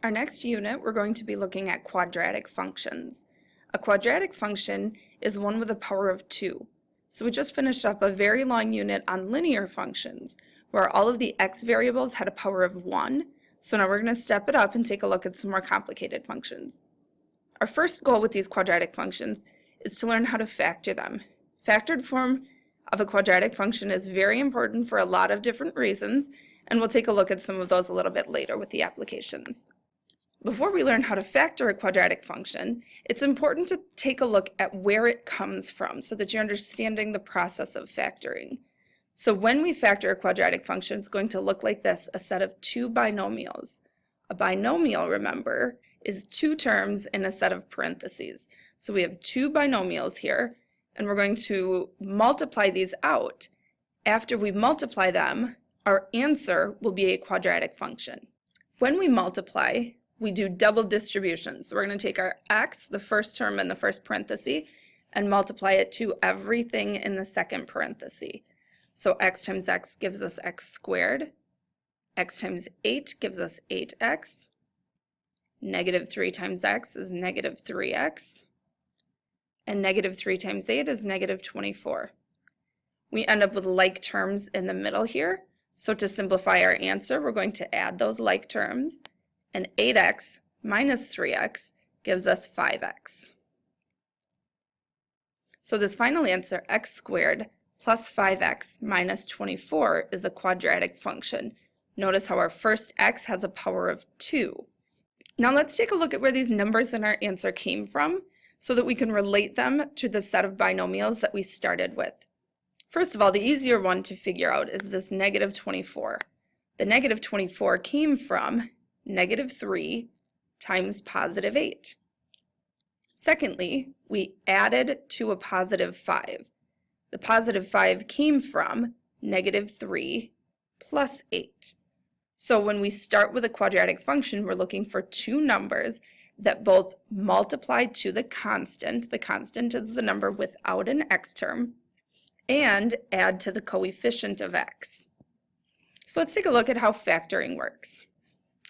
Our next unit, we're going to be looking at quadratic functions. A quadratic function is one with a power of 2. So we just finished up a very long unit on linear functions, where all of the x variables had a power of 1. So now we're going to step it up and take a look at some more complicated functions. Our first goal with these quadratic functions is to learn how to factor them. Factored form of a quadratic function is very important for a lot of different reasons, and we'll take a look at some of those a little bit later with the applications. Before we learn how to factor a quadratic function, it's important to take a look at where it comes from so that you're understanding the process of factoring. So when we factor a quadratic function, it's going to look like this, a set of two binomials. A binomial, remember, is two terms in a set of parentheses. So we have two binomials here, and we're going to multiply these out. After we multiply them, our answer will be a quadratic function. When we multiply, we do double distribution. So we're going to take our x, the first term in the first parenthesis, and multiply it to everything in the second parenthesis. So x times x gives us x squared. X times 8 gives us 8x. Negative 3 times x is negative 3x. And negative 3 times 8 is negative 24. We end up with like terms in the middle here. So to simplify our answer, we're going to add those like terms. And 8x minus 3x gives us 5x. So this final answer, x squared plus 5x minus 24, is a quadratic function. Notice how our first x has a power of 2. Now let's take a look at where these numbers in our answer came from so that we can relate them to the set of binomials that we started with. First of all, the easier one to figure out is this negative 24. The negative 24 came from negative 3 times positive 8. Secondly, we added to a positive 5. The positive 5 came from negative 3 plus 8. So when we start with a quadratic function, we're looking for two numbers that both multiply to the constant is the number without an x term, and add to the coefficient of x. So let's take a look at how factoring works.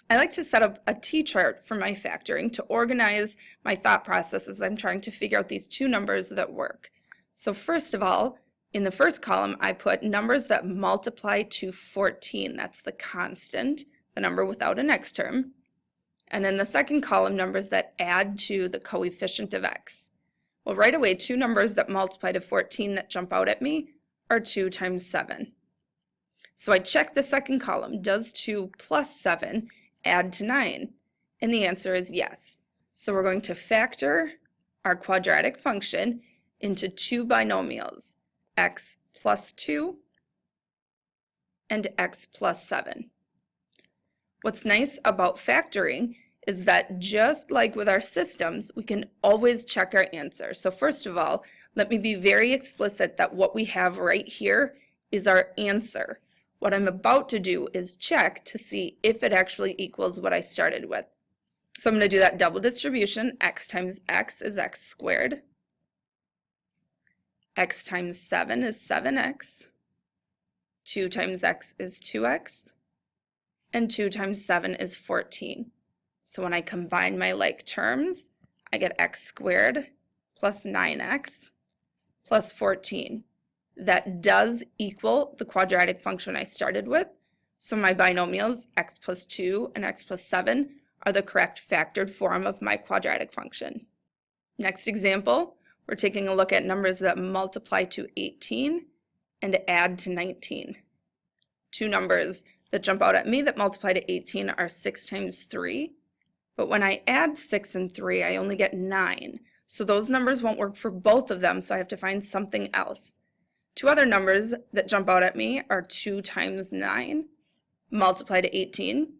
I like to set up a T-chart for my factoring to organize my thought process as I'm trying to figure out these two numbers that work. So first of all, in the first column, I put numbers that multiply to 14. That's the constant, the number without an x term. And in the second column, numbers that add to the coefficient of x. Well, right away, two numbers that multiply to 14 that jump out at me are 2 times 7. So I check the second column. Does 2 plus 7 add to 9? And the answer is yes. So we're going to factor our quadratic function into two binomials, x plus 2 and x plus 7. What's nice about factoring is that just like with our systems, we can always check our answer. So first of all, let me be very explicit that what we have right here is our answer. What I'm about to do is check to see if it actually equals what I started with. So I'm going to do that double distribution. X times x is x squared. X times 7 is 7x. 2 times x is 2x. And 2 times 7 is 14. So when I combine my like terms, I get x squared plus 9x plus 14. That does equal the quadratic function I started with. So my binomials, x plus 2 and x plus 7, are the correct factored form of my quadratic function. Next example, we're taking a look at numbers that multiply to 18 and add to 19. Two numbers that jump out at me that multiply to 18 are 6 times 3. But when I add 6 and 3, I only get 9. So those numbers won't work for both of them, so I have to find something else. Two other numbers that jump out at me are 2 times 9, multiply to 18,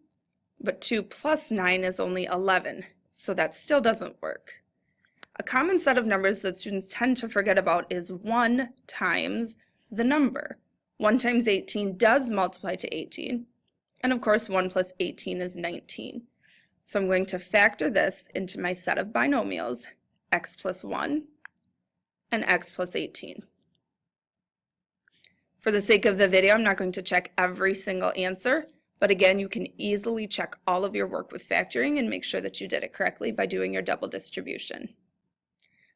but 2 plus 9 is only 11, so that still doesn't work. A common set of numbers that students tend to forget about is 1 times the number. 1 times 18 does multiply to 18, and of course 1 plus 18 is 19. So I'm going to factor this into my set of binomials, x plus 1 and x plus 18. For the sake of the video, I'm not going to check every single answer, But again, you can easily check all of your work with factoring and make sure that you did it correctly by doing your double distribution.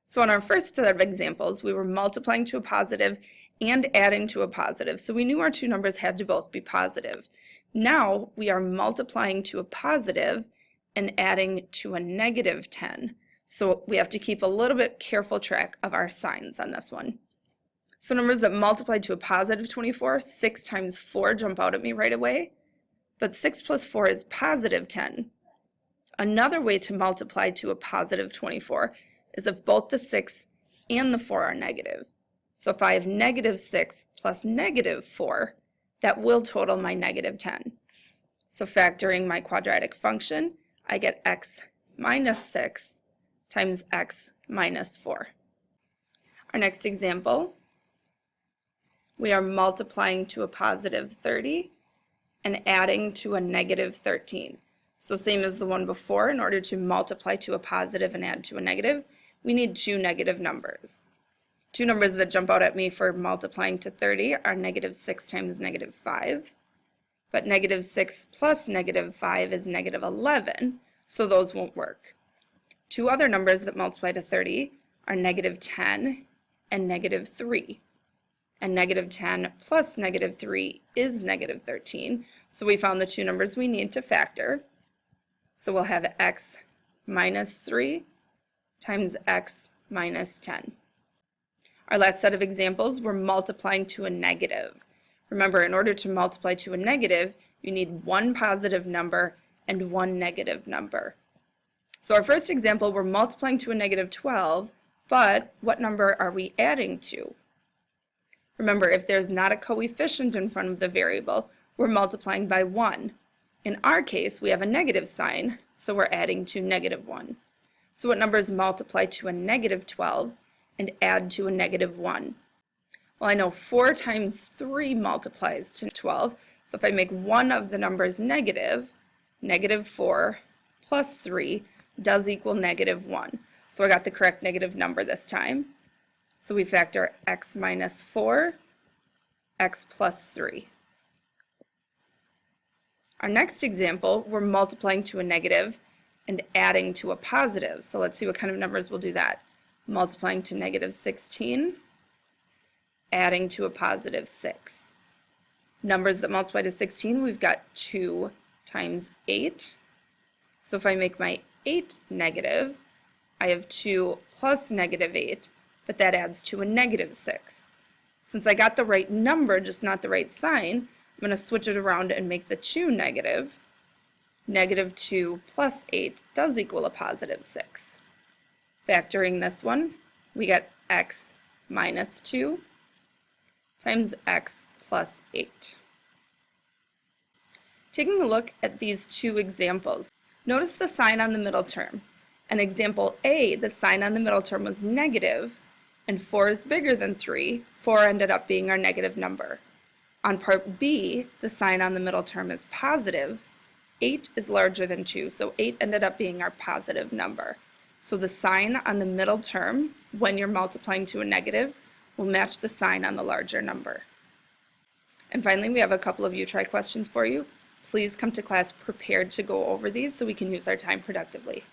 So on our first set of examples, we were multiplying to a positive and adding to a positive, so we knew our two numbers had to both be positive. Now we are multiplying to a positive and adding to a negative 10. So we have to keep a little bit careful track of our signs on this one. So numbers that multiply to a positive 24, 6 times 4 jump out at me right away, but 6 plus 4 is positive 10. Another way to multiply to a positive 24 is if both the 6 and the 4 are negative. So if I have negative 6 plus negative 4, that will total my negative 10. So factoring my quadratic function, I get x minus 6 times x minus 4. Our next example, we are multiplying to a positive 30 and adding to a negative 13. So same as the one before, in order to multiply to a positive and add to a negative, we need two negative numbers. Two numbers that jump out at me for multiplying to 30 are negative 6 times negative 5, but negative 6 plus negative 5 is negative 11, so those won't work. Two other numbers that multiply to 30 are negative 10 and negative 3. And negative 10 plus negative 3 is negative 13, so we found the two numbers we need to factor. So we'll have x minus 3 times x minus 10. Our last set of examples, we're multiplying to a negative. Remember, in order to multiply to a negative, you need one positive number and one negative number. So our first example, we're multiplying to a negative 12, but what number are we adding to? Remember, if there's not a coefficient in front of the variable, we're multiplying by 1. In our case, we have a negative sign, so we're adding to negative 1. So what numbers multiply to a negative 12 and add to a negative 1? Well, I know 4 times 3 multiplies to 12, so if I make one of the numbers negative, negative 4 plus 3 does equal negative 1. So I got the correct negative number this time. So we factor x minus 4, x plus 3. Our next example, we're multiplying to a negative and adding to a positive. So let's see what kind of numbers will do that. Multiplying to negative 16, adding to a positive 6. Numbers that multiply to 16, we've got 2 times 8. So if I make my 8 negative, I have 2 plus negative 8, but that adds to a negative 6. Since I got the right number, just not the right sign, I'm going to switch it around and make the 2 negative. Negative 2 plus 8 does equal a positive 6. Factoring this one, we get x minus 2 times x plus 8. Taking a look at these two examples, notice the sign on the middle term. In example A, the sign on the middle term was negative, and 4 is bigger than 3. 4 ended up being our negative number. On part B, the sign on the middle term is positive. 8 is larger than 2, so 8 ended up being our positive number. So the sign on the middle term, when you're multiplying to a negative, will match the sign on the larger number. And finally, we have a couple of U-Try questions for you. Please come to class prepared to go over these so we can use our time productively.